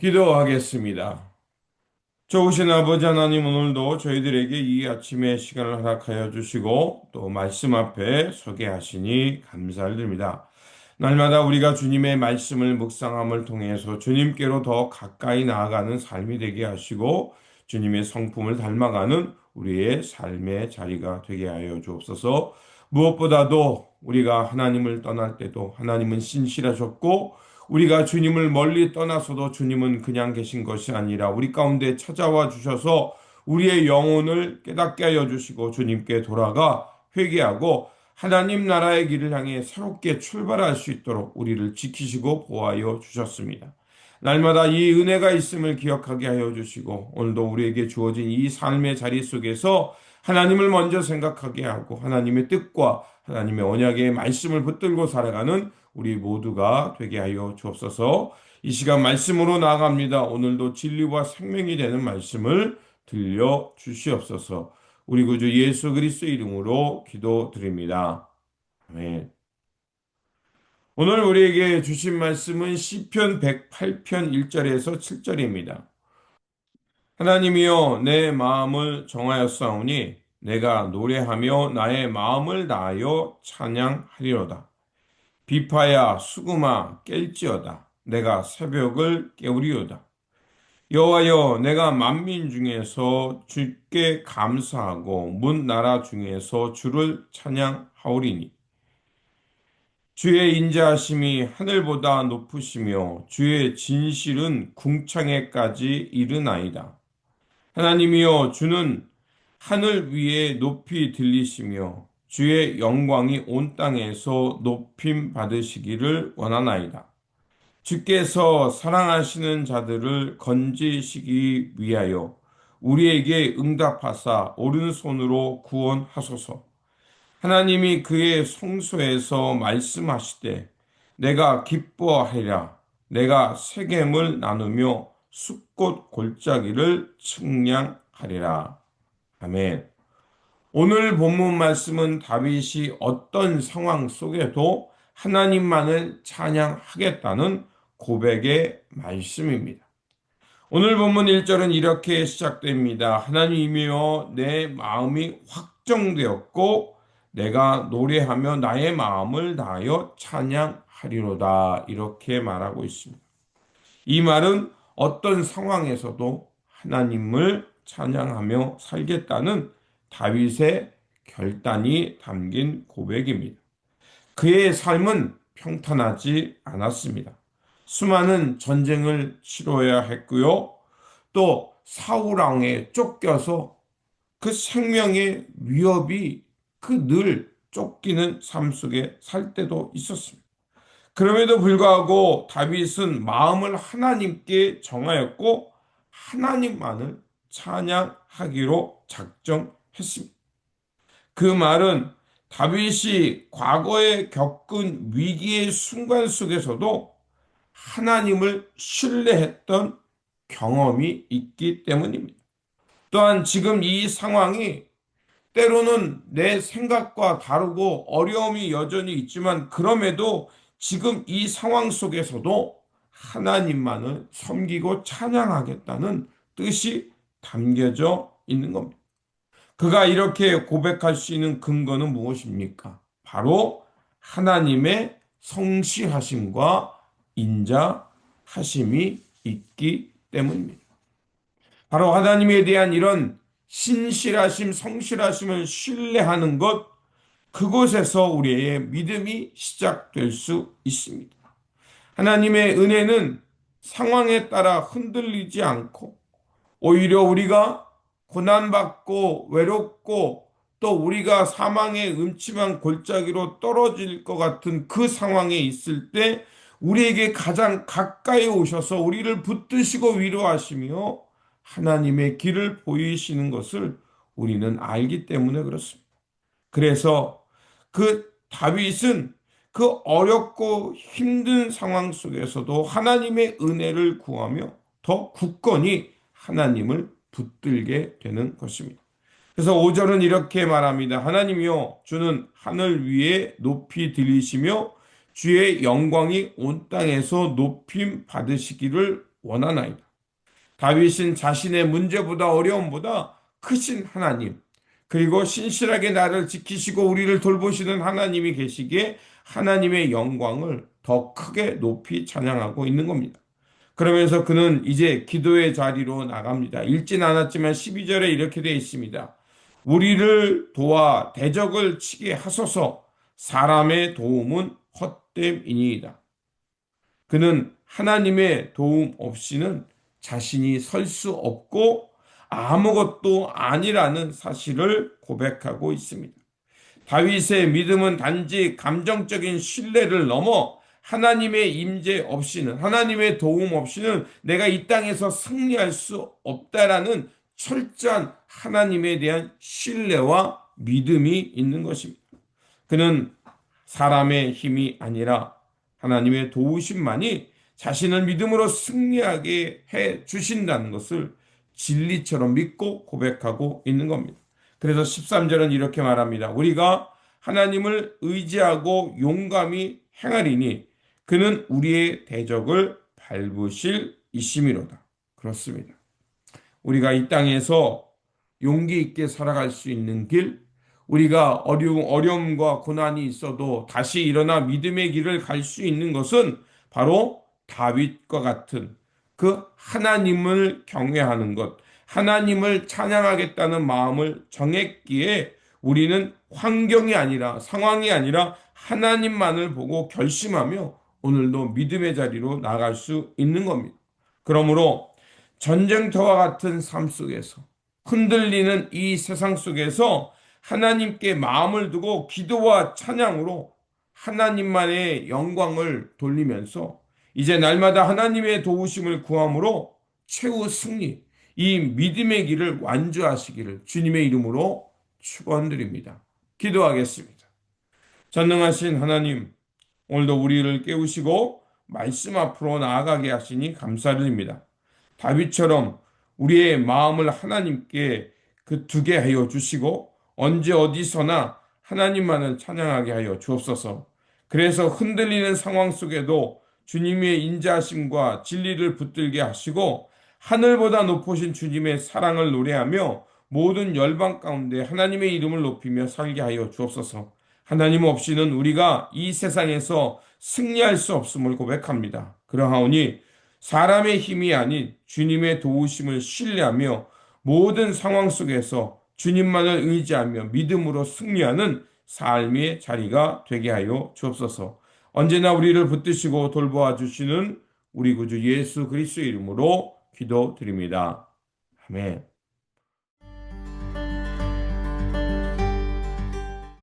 기도하겠습니다. 좋으신 아버지 하나님, 오늘도 저희들에게 이 아침의 시간을 허락하여 주시고 또 말씀 앞에 서게 하시니 감사를 드립니다. 날마다 우리가 주님의 말씀을 묵상함을 통해서 주님께로 더 가까이 나아가는 삶이 되게 하시고 주님의 성품을 닮아가는 우리의 삶의 자리가 되게 하여 주옵소서. 무엇보다도 우리가 하나님을 떠날 때도 하나님은 신실하셨고 우리가 주님을 멀리 떠나서도 주님은 그냥 계신 것이 아니라 우리 가운데 찾아와 주셔서 우리의 영혼을 깨닫게 하여 주시고 주님께 돌아가 회개하고 하나님 나라의 길을 향해 새롭게 출발할 수 있도록 우리를 지키시고 보호하여 주셨습니다. 날마다 이 은혜가 있음을 기억하게 하여 주시고 오늘도 우리에게 주어진 이 삶의 자리 속에서 하나님을 먼저 생각하게 하고 하나님의 뜻과 하나님의 언약의 말씀을 붙들고 살아가는 우리 모두가 되게 하여 주옵소서. 이 시간 말씀으로 나아갑니다. 오늘도 진리와 생명이 되는 말씀을 들려 주시옵소서. 우리 구주 예수 그리스도 이름으로 기도드립니다. 아멘. 오늘 우리에게 주신 말씀은 시편 108편 1절에서 7절입니다. 하나님이여 내 마음을 정하였사오니 내가 노래하며 나의 마음을 다하여 찬양하리로다. 비파야 수금아 깰지어다. 내가 새벽을 깨우리오다. 여호와여 내가 만민 중에서 주께 감사하고 문 나라 중에서 주를 찬양하오리니 주의 인자하심이 하늘보다 높으시며 주의 진실은 궁창에까지 이르나이다. 하나님이여 주는 하늘 위에 높이 들리시며 주의 영광이 온 땅에서 높임 받으시기를 원하나이다. 주께서 사랑하시는 자들을 건지시기 위하여 우리에게 응답하사 오른손으로 구원하소서. 하나님이 그의 성소에서 말씀하시되 내가 기뻐하리라. 내가 세겜을 나누며 숲꽃 골짜기를 측량하리라. 아멘. 오늘 본문 말씀은 다윗이 어떤 상황 속에도 하나님만을 찬양하겠다는 고백의 말씀입니다. 오늘 본문 1절은 이렇게 시작됩니다. 하나님이여 내 마음이 확정되었고 내가 노래하며 나의 마음을 다하여 찬양하리로다. 이렇게 말하고 있습니다. 이 말은 어떤 상황에서도 하나님을 찬양하며 살겠다는 다윗의 결단이 담긴 고백입니다. 그의 삶은 평탄하지 않았습니다. 수많은 전쟁을 치러야 했고요. 또 사울 왕에 쫓겨서 그 생명의 위협이 그 늘 쫓기는 삶 속에 살 때도 있었습니다. 그럼에도 불구하고 다윗은 마음을 하나님께 정하였고 하나님만을 찬양하기로 작정했습니다. 그 말은 다윗이 과거에 겪은 위기의 순간 속에서도 하나님을 신뢰했던 경험이 있기 때문입니다. 또한 지금 이 상황이 때로는 내 생각과 다르고 어려움이 여전히 있지만 그럼에도 지금 이 상황 속에서도 하나님만을 섬기고 찬양하겠다는 뜻이 담겨져 있는 겁니다. 그가 이렇게 고백할 수 있는 근거는 무엇입니까? 바로 하나님의 성실하심과 인자하심이 있기 때문입니다. 바로 하나님에 대한 이런 신실하심, 성실하심을 신뢰하는 것, 그곳에서 우리의 믿음이 시작될 수 있습니다. 하나님의 은혜는 상황에 따라 흔들리지 않고 오히려 우리가 고난받고 외롭고 또 우리가 사망의 음침한 골짜기로 떨어질 것 같은 그 상황에 있을 때 우리에게 가장 가까이 오셔서 우리를 붙드시고 위로하시며 하나님의 길을 보이시는 것을 우리는 알기 때문에 그렇습니다. 그래서 그 다윗은 그 어렵고 힘든 상황 속에서도 하나님의 은혜를 구하며 더 굳건히 하나님을 붙들게 되는 것입니다. 그래서 5절은 이렇게 말합니다. 하나님이여 주는 하늘 위에 높이 들리시며 주의 영광이 온 땅에서 높임 받으시기를 원하나이다. 다윗은 자신의 문제보다 어려움보다 크신 하나님, 그리고 신실하게 나를 지키시고 우리를 돌보시는 하나님이 계시기에 하나님의 영광을 더 크게 높이 찬양하고 있는 겁니다. 그러면서 그는 이제 기도의 자리로 나갑니다. 읽진 않았지만 12절에 이렇게 되어 있습니다. 우리를 도와 대적을 치게 하소서. 사람의 도움은 헛됨이니이다. 그는 하나님의 도움 없이는 자신이 설 수 없고 아무것도 아니라는 사실을 고백하고 있습니다. 다윗의 믿음은 단지 감정적인 신뢰를 넘어 하나님의 임재 없이는, 하나님의 도움 없이는 내가 이 땅에서 승리할 수 없다라는 철저한 하나님에 대한 신뢰와 믿음이 있는 것입니다. 그는 사람의 힘이 아니라 하나님의 도우심만이 자신을 믿음으로 승리하게 해 주신다는 것을 진리처럼 믿고 고백하고 있는 겁니다. 그래서 13절은 이렇게 말합니다. 우리가 하나님을 의지하고 용감히 행하리니 그는 우리의 대적을 밟으실 이심이로다. 그렇습니다. 우리가 이 땅에서 용기 있게 살아갈 수 있는 길, 우리가 어려움과 고난이 있어도 다시 일어나 믿음의 길을 갈 수 있는 것은 바로 다윗과 같은 그 하나님을 경외하는 것, 하나님을 찬양하겠다는 마음을 정했기에 우리는 환경이 아니라 상황이 아니라 하나님만을 보고 결심하며 오늘도 믿음의 자리로 나갈 수 있는 겁니다. 그러므로 전쟁터와 같은 삶 속에서 흔들리는 이 세상 속에서 하나님께 마음을 두고 기도와 찬양으로 하나님만의 영광을 돌리면서 이제 날마다 하나님의 도우심을 구함으로 최후 승리, 이 믿음의 길을 완주하시기를 주님의 이름으로 축원드립니다. 기도하겠습니다. 전능하신 하나님, 오늘도 우리를 깨우시고 말씀 앞으로 나아가게 하시니 감사드립니다. 다윗처럼 우리의 마음을 하나님께 두게 하여 주시고 언제 어디서나 하나님만을 찬양하게 하여 주옵소서. 그래서 흔들리는 상황 속에도 주님의 인자하심과 진리를 붙들게 하시고 하늘보다 높으신 주님의 사랑을 노래하며 모든 열방 가운데 하나님의 이름을 높이며 살게 하여 주옵소서. 하나님 없이는 우리가 이 세상에서 승리할 수 없음을 고백합니다. 그러하오니 사람의 힘이 아닌 주님의 도우심을 신뢰하며 모든 상황 속에서 주님만을 의지하며 믿음으로 승리하는 삶의 자리가 되게 하여 주옵소서. 언제나 우리를 붙드시고 돌보아 주시는 우리 구주 예수 그리스도의 이름으로 기도드립니다. 아멘.